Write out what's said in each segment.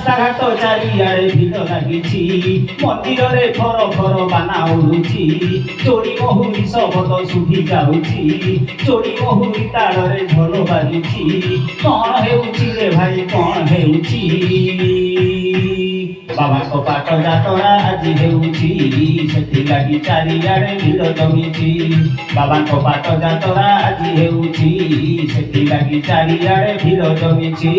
রাস্তাঘাট চারিআড়ে ভিড় লাগিছি মন্দিরে ঘর ঘর বানা উড়ুছি চোরি মহুরি শবদ শুভি যাଉଛି চোরি মহুরি তাଳରେ ଝୋଲ ବାଜୁଛି କଣ ହେଉଛି ରେ ଭାଇ କଣ ହେଉଛି ବାବାଙ୍କ ପାଟ ଯାତ୍ରା ଆଜି ହେଉଛି ସେଥିଲାଗି ଚାରିଆଡ଼େ ଭିଡ଼ ଜମିଛି ବାବାଙ୍କ ପାଟ ଯାତ୍ରା ଆଜି ହେଉଛି ସେଥିଲାଗି ଚାରିଆଡ଼େ ଭିଡ଼ ଜମିଛି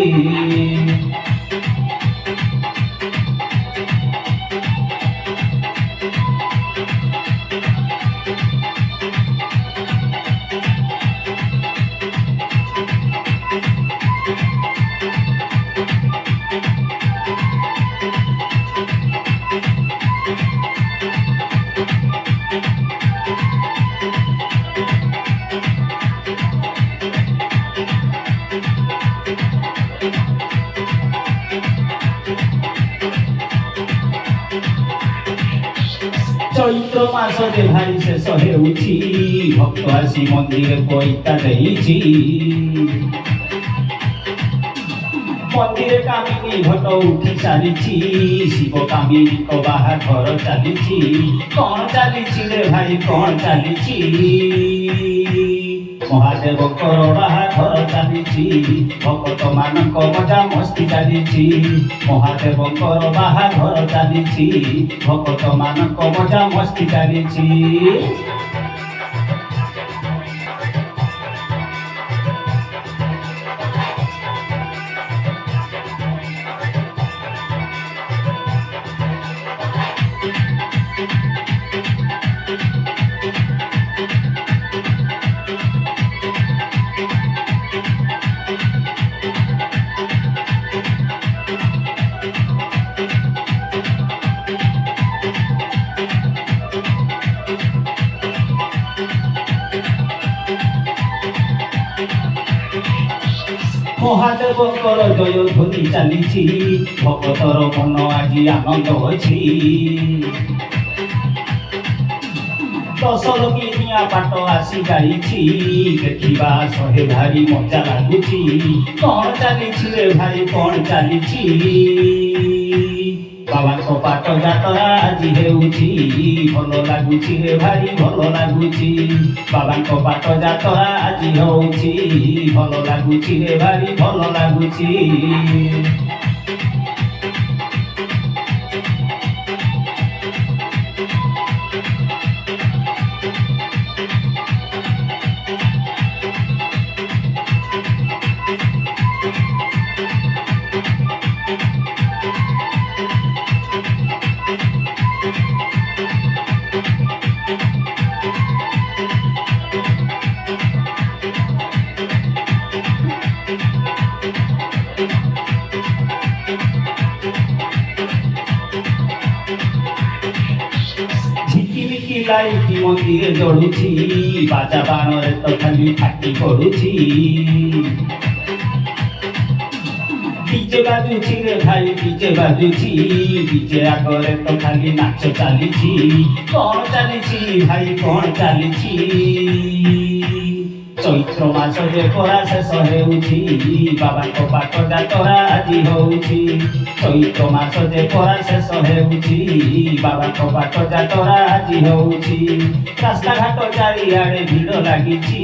চৈত্র মাসে ভাই শেষ ହେଉଛି ভক্ত আসি মন্দিরে পইতা ଦେଇଛି মন্দিরে কামিনী ঘট উঠি চালিছি শিব কামিনীଙ୍କ ବାହାଘର ଚାଲିଛି କଣ ଚାଲିଛି ରେ ଭାଇ କଣ ଚାଲିଛି ମହାଦେବଙ୍କର ବାହାଘର ଚାଲିଛି ଭକ୍ତ ମାନଙ୍କ ମଜା ମସ୍ତି ଚାଲିଛି ମହାଦେବଙ୍କର ବାହାଘର ଚାଲିଛି ଭକ୍ତ ମାନଙ୍କ ମଜା ମସ୍ତି ଚାଲିଛି মহাদেবଙ୍କର জয় ধ্বনি চালিছি ভক্তর মন আজি আনন্দ ଅଛି দশ লগিনিয়া পাট আসি গাইছি ଦେଖିବା ଶହେ ଭାରି ମଜା ଲାଗୁଛି କଣ ଚାଲିଛି ରେ ଭାଇ କଣ ଚାଲିଛି ବାବାଙ୍କ ପାଟ ଯାତ୍ରା ଆଜି ହେଉଛି ଭଲ ଲାଗୁଛି ରେ ଭାରି ଭଲ ଲାଗୁଛି ବାବାଙ୍କ ପାଟ ଯାତ୍ରା ଆଜି ହେଉଛି ଭଲ ଲାଗୁଛି ରେ ଭାରି ଭଲ ଲାଗୁଛି লাইটি মন্দিরে জড়ুছি বাজা বানরে তো খালি ফাটি পড়ুছি ডিজে বাজুছি রে ভাই ডিজে বাজুছি ডিজে আগরে তো খালি নাচ চালিছি কଣ চালিছি ভাই কଣ চালিছি চৈত্র মাসে পড়া শেষ ହେଉଛି বাবাଙ୍କ ପାଟ ଯାତ୍ରା ଆଜି ହେଉଛି ଚୈତ୍ର ମାସେ ପড়ା ଶେଷ ହେଉଛି ବାବାଙ୍କ ପାଟ ଯାତ୍ରା ଆଜି ହେଉଛି ରାସ୍ତାଘାଟ ଚାରିଆଡ଼େ ଭିଡ଼ ଲାଗିଛି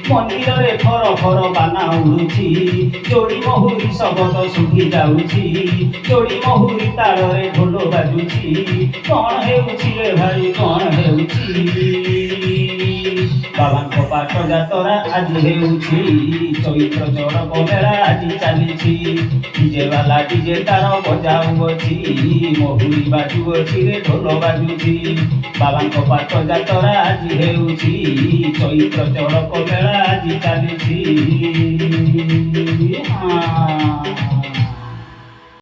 ମନ୍ଦିରରେ ଖର ଖର ବାନା ଉଡୁଛି ଚୋରି ମହୁରି ଶବଦ ଶୁଭି ଯାଉଛି ଚୋରି ମହୁରି ତାଳରେ ଢୋଲ ବାଜୁଛି କଣ ହେଉଛି ରେ ଭାଇ କଣ ହେଉଛି ବାବାଙ୍କ ପାଟ ଯାତ୍ରା ଆଜି ହେଉଛି ଚୈତ୍ର ଚଡ଼କ ମେଳା ଆଜି ଚାଲିଛି ଡିଜେ ବାଲା ଡିଜେ ତାର ବଜାଉଅଛି ମହୁରି ବାଜୁଅଛି ରେ ଢୋଲ ବାଜୁଛି ବାବାଙ୍କ ପାଟ ଯାତ୍ରା ଆଜି ହେଉଛି ଚୈତ୍ର ଚଡ଼କ ମେଳା ଆଜି ଚାଲିଛି।